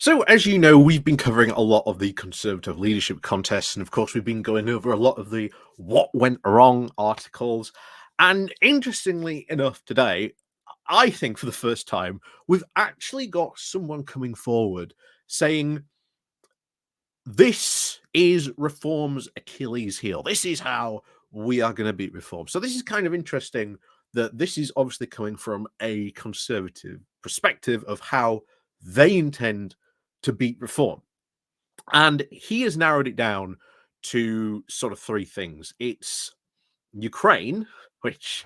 So, as you know, we've been covering a lot of the Conservative leadership contests, and of course, we've been going over a lot of the what went wrong articles. And interestingly enough, today, I think for the first time, we've actually got someone coming forward saying, this is reform's Achilles heel. This is how we are going to beat reform. So, this is kind of interesting that this is obviously coming from a conservative perspective of how they intend to beat reform. And he has narrowed it down to sort of three things. It's Ukraine, which,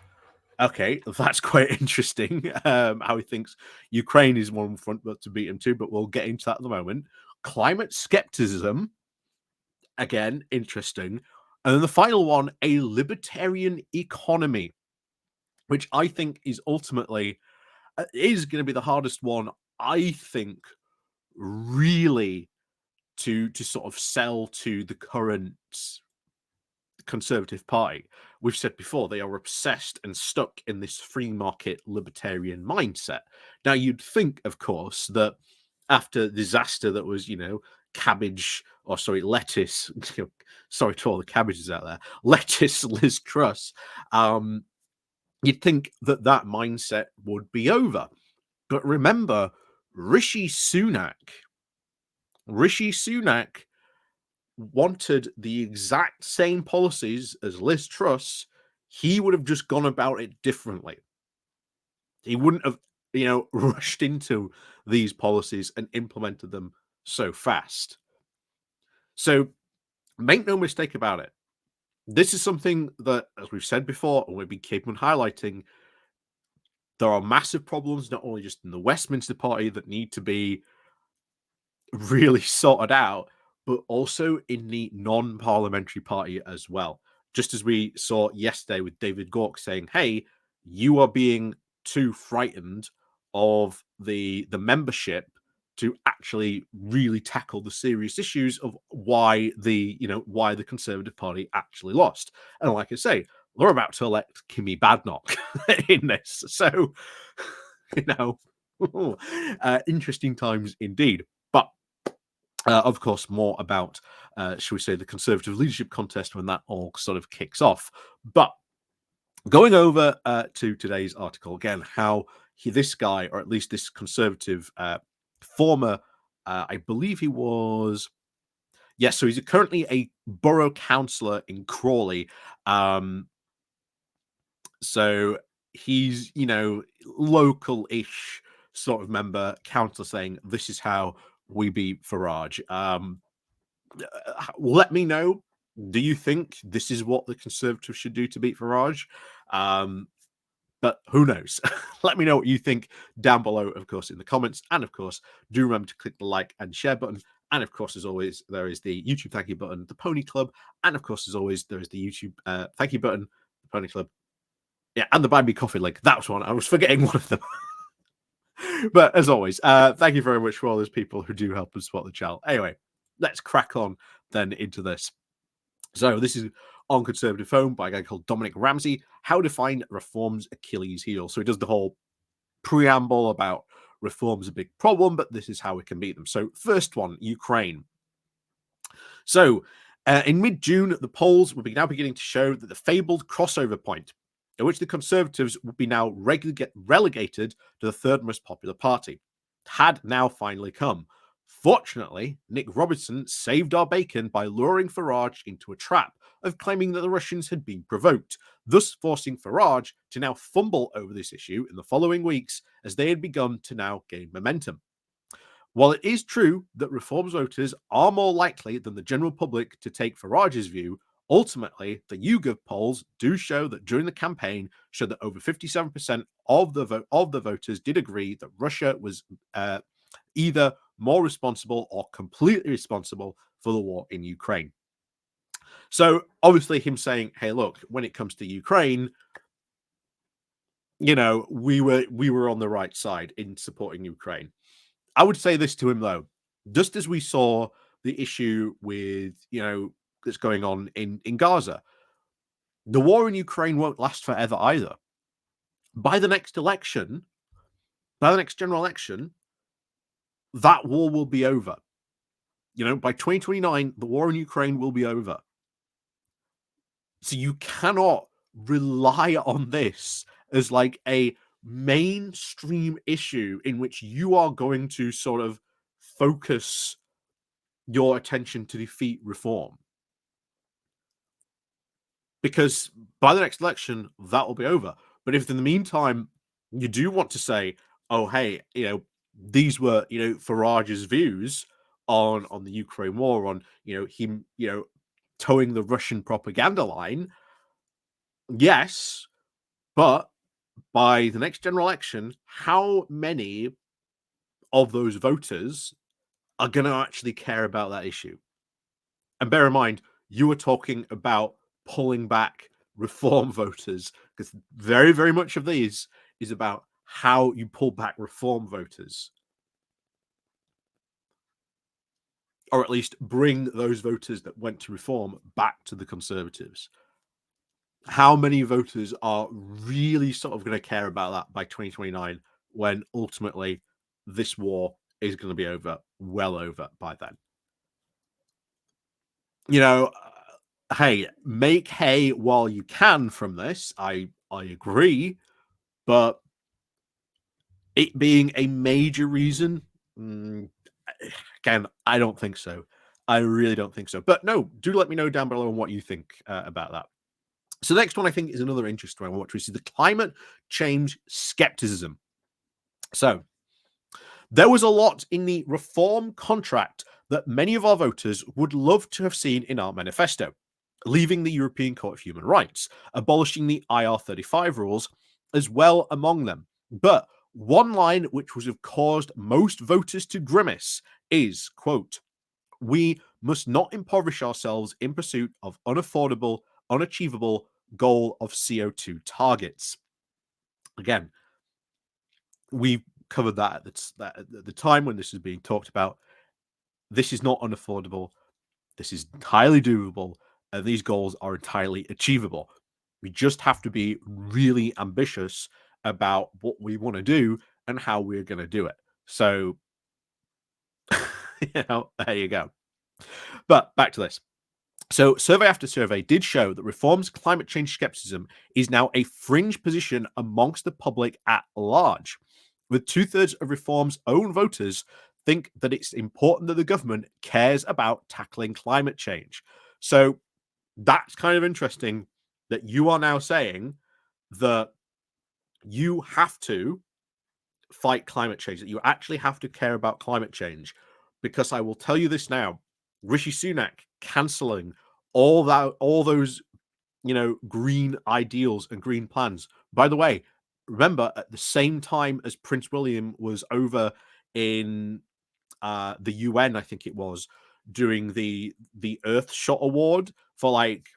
okay, that's quite interesting. How he thinks Ukraine is one front but to beat him too, but we'll get into that in the moment. Climate skepticism, again, interesting. And then the final one, a libertarian economy, which I think is ultimately is going to be the hardest one, I think, really to sort of sell to the current Conservative Party. We've said before, they are obsessed and stuck in this free market libertarian mindset. Now, you'd think, of course, that after disaster that was, cabbage, or sorry, lettuce, sorry to all the cabbages out there, lettuce, Liz Truss, you'd think that that mindset would be over. But remember, Rishi Sunak wanted the exact same policies as Liz Truss. He would have just gone about it differently. He wouldn't have, rushed into these policies and implemented them so fast. So make no mistake about it. This is something that, as we've said before, and we've been keeping on highlighting, there are massive problems, not only just in the Westminster Party that need to be really sorted out, but also in the non-parliamentary party as well. Just as we saw yesterday with David Gauke saying, hey, you are being too frightened of the membership to actually really tackle the serious issues of why the Conservative Party actually lost. And like I say, they're about to elect Kimmy Badnock in this. So, interesting times indeed. But of course, more about, shall we say, the Conservative leadership contest when that all sort of kicks off. But going over to today's article again, how this guy, or at least this Conservative former, I believe he was, yes, so he's currently a borough councillor in Crawley. So he's, local-ish sort of member, councillor, saying this is how we beat Farage. Let me know. Do you think this is what the Conservatives should do to beat Farage? But who knows? Let me know what you think down below, of course, in the comments. And of course, do remember to click the like and share button. And of course, as always, there is the YouTube thank you button, the Pony Club. And of course, as always, there is the YouTube thank you button, the Pony Club. Yeah, and the Buy Me Coffee link. That's one. I was forgetting one of them. But as always, thank you very much for all those people who do help us support the channel. Anyway, let's crack on then into this. So this is on Conservative Phone by a guy called Dominic Ramsey, how to find reform's Achilles heel. So he does the whole preamble about reform's a big problem, but this is how we can beat them. So first one, Ukraine. So in mid-June, the polls would be now beginning to show that the fabled crossover point, at which the Conservatives would be now relegated to the third most popular party, had now finally come. Fortunately, Nick Robertson saved our bacon by luring Farage into a trap of claiming that the Russians had been provoked, thus forcing Farage to now fumble over this issue in the following weeks as they had begun to now gain momentum. While it is true that Reform voters are more likely than the general public to take Farage's view, ultimately, the YouGov polls do show that during the campaign showed that over 57% of the voters did agree that Russia was either more responsible or completely responsible for the war in Ukraine. So obviously him saying, hey, look, when it comes to Ukraine, we were on the right side in supporting Ukraine. I would say this to him, though, just as we saw the issue with, that's going on in Gaza, the war in Ukraine won't last forever either. By the next election, by the next general election, that war will be over. By 2029, the war in Ukraine will be over. So you cannot rely on this as like a mainstream issue in which you are going to sort of focus your attention to defeat reform. Because by the next election, that will be over. But if in the meantime you do want to say, oh, hey, these were, Farage's views on the Ukraine war, on, him, towing the Russian propaganda line, yes, but by the next general election, how many of those voters are going to actually care about that issue? And bear in mind, you were talking about pulling back reform voters, because very, very much of these is about how you pull back reform voters, or at least bring those voters that went to reform back to the Conservatives. How many voters are really sort of going to care about that by 2029, when ultimately this war is going to be over, well over by then? Hey, make hay while you can from this. I agree, but it being a major reason, again, I don't think so. I really don't think so. But no, do let me know down below on what you think about that. So the next one I think is another interesting one, which is the climate change skepticism. So there was a lot in the reform contract that many of our voters would love to have seen in our manifesto: leaving the European Court of Human Rights, abolishing the IR35 rules, as well among them. But one line which would have caused most voters to grimace is, quote, "We must not impoverish ourselves in pursuit of unaffordable, unachievable goal of CO2 targets." Again, we covered that at the time when this is being talked about. This is not unaffordable. This is entirely doable, and these goals are entirely achievable. We just have to be really ambitious about what we want to do and how we're going to do it. So, there you go. But back to this. So, survey after survey did show that reform's climate change skepticism is now a fringe position amongst the public at large, with 2/3 of reform's own voters think that it's important that the government cares about tackling climate change. So, that's kind of interesting that you are now saying that you have to fight climate change, that you actually have to care about climate change. Because I will tell you this now, Rishi Sunak cancelling all those green ideals and green plans. By the way, remember at the same time as Prince William was over in the UN, I think it was, doing the Earthshot Award for like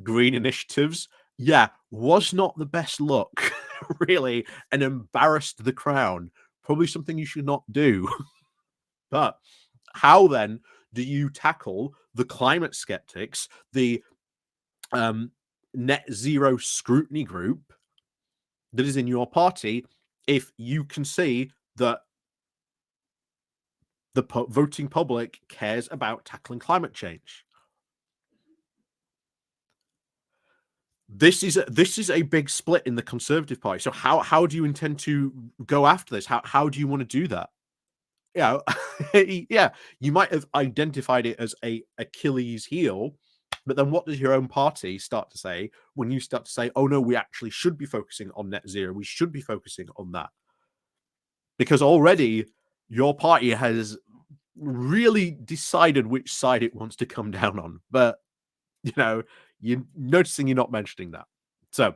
green initiatives. Yeah, was not the best look, really, and embarrassed the crown. Probably something you should not do. But how then do you tackle the climate skeptics, the net zero scrutiny group that is in your party, if you can see that the voting public cares about tackling climate change? This is a big split in the Conservative Party. So how do you intend to go after this? How do you want to do that? Yeah, yeah, you might have identified it as a Achilles heel, but then what does your own party start to say when you start to say, "Oh no, we actually should be focusing on net zero. We should be focusing on that," because already your party has really decided which side it wants to come down on. But you're noticing you're not mentioning that. So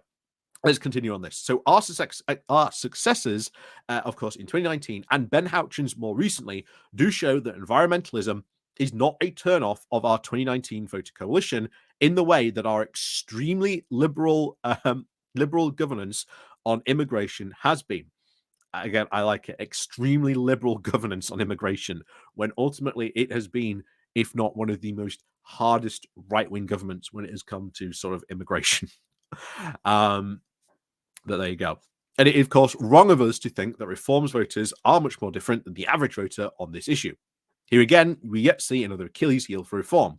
let's continue on this. So our successors, of course, in 2019, and Ben Houchen's more recently, do show that environmentalism is not a turnoff of our 2019 voter coalition in the way that our extremely liberal governance on immigration has been. Again, I like it. Extremely liberal governance on immigration, when ultimately it has been, if not one of the most hardest right-wing governments when it has come to sort of immigration. But there you go. And it is, of course, wrong of us to think that reforms voters are much more different than the average voter on this issue. Here again, we yet see another Achilles heel for reform,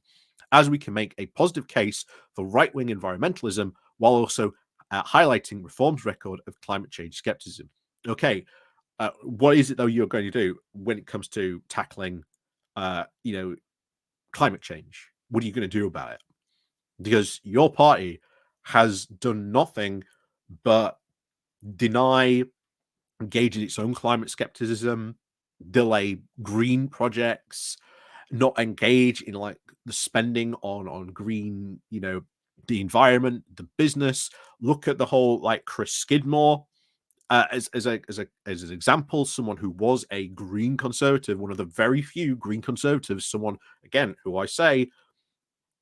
as we can make a positive case for right-wing environmentalism while also highlighting reform's record of climate change skepticism. Okay, what is it though you're going to do when it comes to tackling, climate change? What are you going to do about it? Because your party has done nothing but deny, engage in its own climate skepticism, delay green projects, not engage in like the spending on green, the environment, the business. Look at the whole like Chris Skidmore as an example, someone who was a green conservative, one of the very few green conservatives, someone again who I say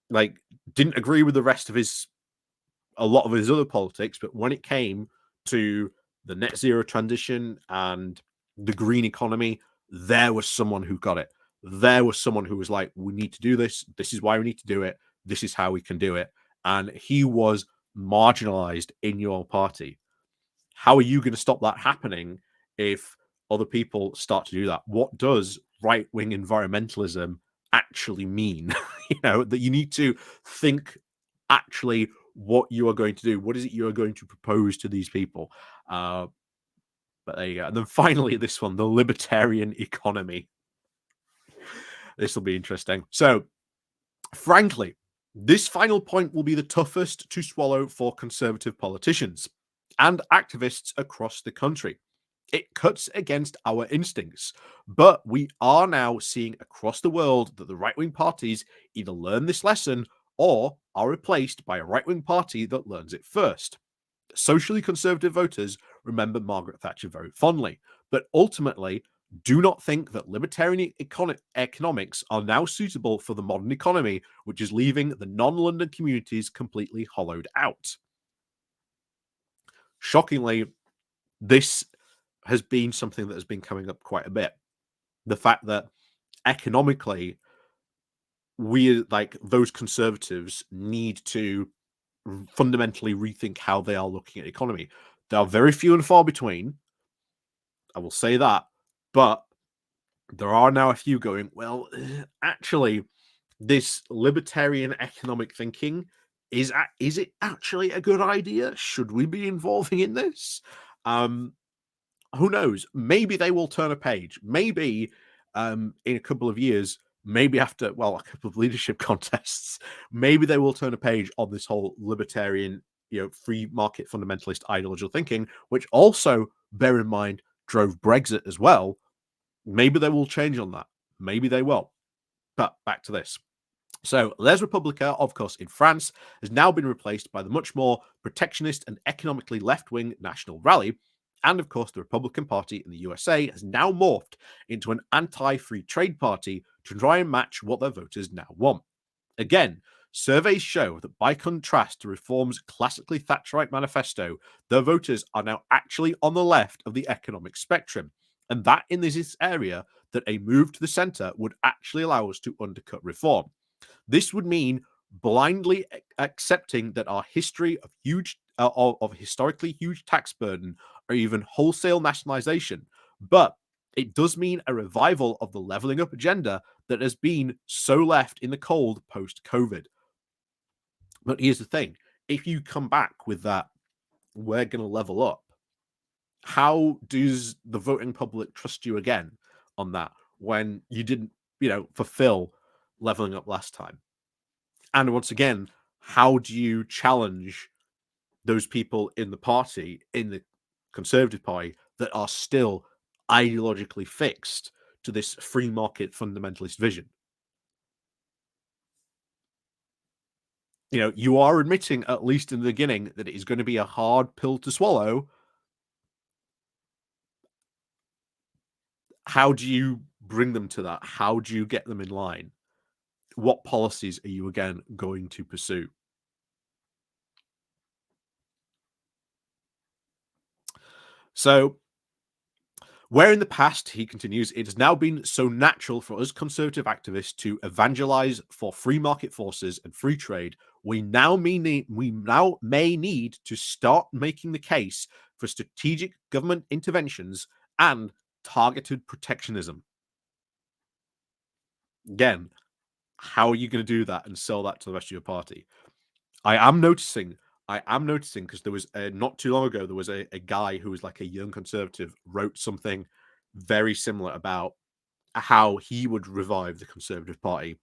like didn't agree with the rest of his a lot of his other politics, but when it came to the net zero transition and the green economy, there was someone who got it. There was someone who was like, we need to do this. This is why we need to do it. This is how we can do it. And he was marginalized in your party. How are you going to stop that happening if other people start to do that? What does right wing environmentalism actually mean? That you need to think actually what you are going to do. What is it you are going to propose to these people? But there you go. And then finally, this one, the libertarian economy. This will be interesting. So, frankly, this final point will be the toughest to swallow for conservative politicians and activists across the country. It cuts against our instincts, but we are now seeing across the world that the right-wing parties either learn this lesson or are replaced by a right-wing party that learns it first. Socially conservative voters remember Margaret Thatcher very fondly, but ultimately do not think that libertarian economics are now suitable for the modern economy, which is leaving the non-London communities completely hollowed out. Shockingly, this has been something that has been coming up quite a bit. The fact that economically, we like those conservatives need to fundamentally rethink how they are looking at the economy. They are very few and far between. I will say that, but there are now a few going, well, actually, this libertarian economic thinking is it actually a good idea? Should we be involving in this? Who knows? Maybe they will turn a page. Maybe in a couple of years, maybe after a couple of leadership contests, maybe they will turn a page on this whole libertarian, free market fundamentalist ideological thinking, which also, bear in mind, drove Brexit as well. Maybe they will change on that. Maybe they will. But back to this. So, Les Republica, of course, in France, has now been replaced by the much more protectionist and economically left-wing National Rally. And, of course, the Republican Party in the USA has now morphed into an anti-free trade party to try and match what their voters now want. Again, surveys show that by contrast to Reform's classically Thatcherite manifesto, their voters are now actually on the left of the economic spectrum. And that in this area that a move to the centre would actually allow us to undercut reform. This would mean blindly accepting that our history of historically huge tax burden or even wholesale nationalization, but it does mean a revival of the leveling up agenda that has been so left in the cold post-COVID. But here's the thing. If you come back with that, we're going to level up, how does the voting public trust you again on that when you didn't, fulfill leveling up last time? And once again, how do you challenge those people in the party, in the Conservative Party, that are still ideologically fixed to this free market fundamentalist vision? You are admitting, at least in the beginning, that it is going to be a hard pill to swallow. How do you bring them to that? How do you get them in line? What policies are you again going to pursue? So, where in the past, he continues, it has now been so natural for us conservative activists to evangelize for free market forces and free trade, we now may need to start making the case for strategic government interventions and targeted protectionism. Again, how are you going to do that and sell that to the rest of your party? I am noticing. I am noticing because there was not too long ago there was a guy who was like a young conservative wrote something very similar about how he would revive the Conservative Party.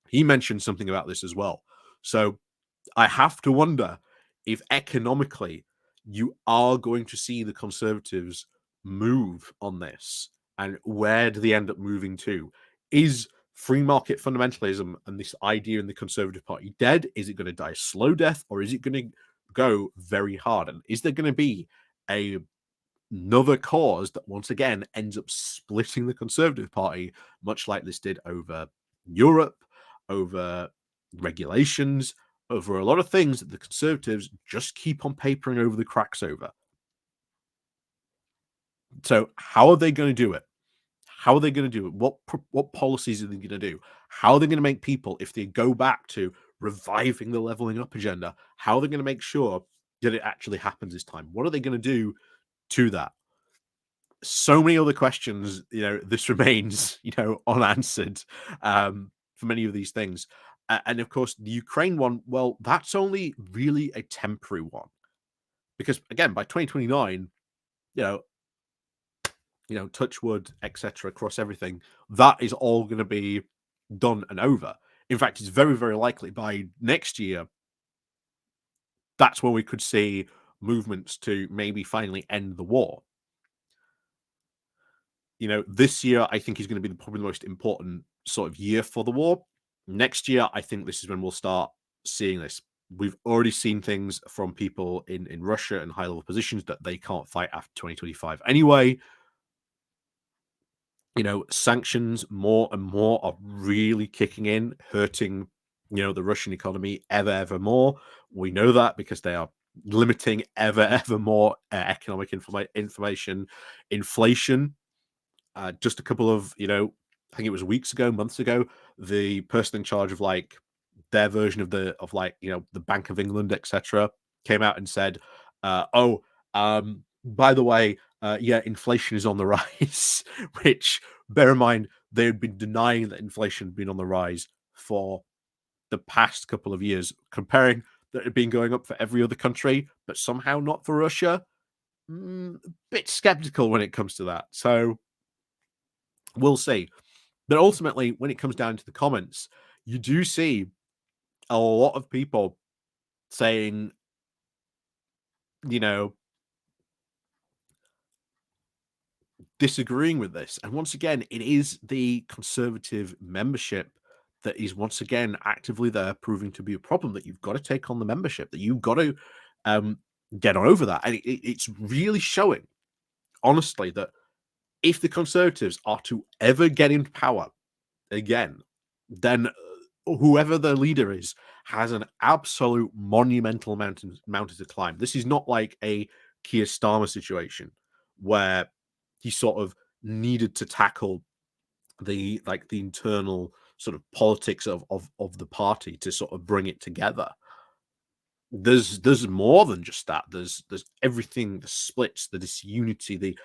He mentioned something about this as well. So I have to wonder if economically you are going to see the Conservatives move on this, and where do they end up moving to? Is free market fundamentalism and this idea in the Conservative Party dead? Is it going to die a slow death, or is it going to go very hard? And is there going to be a another cause that once again ends up splitting the Conservative Party, much like this did over Europe, over regulations, over a lot of things that the Conservatives just keep on papering over the cracks over? So, how are they going to do it? How are they going to do it? What policies are they going to do? How are they going to make people, if they go back to reviving the leveling up agenda, how are they going to make sure that it actually happens this time? What are they going to do to that? So many other questions, this remains, unanswered, for many of these things. And of course, the Ukraine one, well, that's only really a temporary one. Because again, by 2029, you know, touch wood, etc., across everything, that is all going to be done and over. In fact, it's very, very likely by next year, that's when we could see movements to maybe finally end the war. This year I think is going to be probably the most important sort of year for the war. Next year, I think this is when we'll start seeing this. We've already seen things from people in Russia and high level positions that they can't fight after 2025 anyway. Sanctions more and more are really kicking in, hurting, the Russian economy ever more. We know that because they are limiting ever more economic information, inflation. Just a couple of, I think it was weeks ago, months ago, the person in charge of like their version of the Bank of England, etc., came out and said, by the way, yeah, inflation is on the rise." Which, bear in mind, they had been denying that inflation had been on the rise for the past couple of years, comparing that it had been going up for every other country, but somehow not for Russia. A bit skeptical when it comes to that. So we'll see. But ultimately, when it comes down to the comments, you do see a lot of people saying, you know, disagreeing with this. And once again, it is the conservative membership that is once again actively there proving to be a problem, that you've got to take on the membership, that you've got to get on over that. And it's really showing, honestly, that if the Conservatives are to ever get into power again, then whoever the leader is has an absolute monumental mountain to climb. This is not like a Keir Starmer situation where he sort of needed to tackle the internal sort of politics of the party to sort of bring it together. There's more than just that. There's everything, the splits, the disunity, the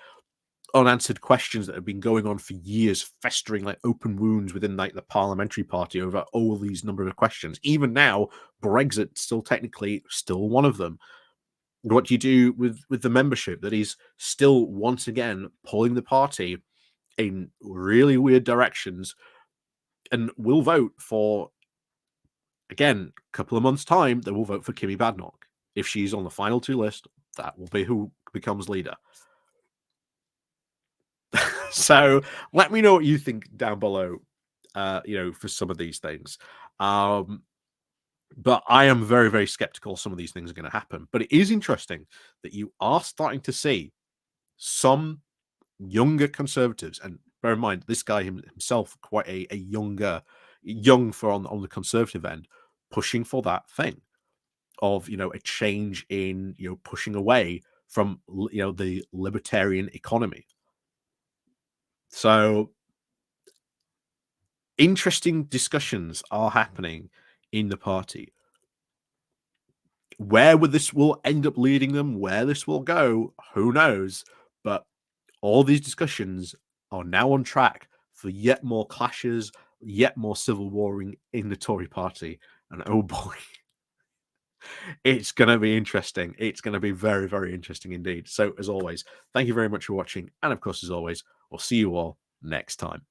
unanswered questions that have been going on for years, festering like open wounds within like the parliamentary party over all these number of questions. Even now, Brexit still technically still one of them. What do you do with the membership that is still once again pulling the party in really weird directions, and will vote for, again, a couple of months' time, they will vote for Kimmy Badnock. If she's on the final two list, that will be who becomes leader. So let me know what you think down below, for some of these things. But I am very, very skeptical some of these things are going to happen. But it is interesting that you are starting to see some younger conservatives, and bear in mind, this guy himself, quite a young for on the conservative end, pushing for that thing of, a change in, pushing away from, the libertarian economy. So interesting discussions are happening in the party. Where would this will end up leading them, where this will go, who knows? But all these discussions are now on track for yet more clashes, yet more civil warring in the Tory party. And oh boy, it's going to be interesting. It's going to be very, very interesting indeed. So, as always, thank you very much for watching. And of course, as always, we'll see you all next time.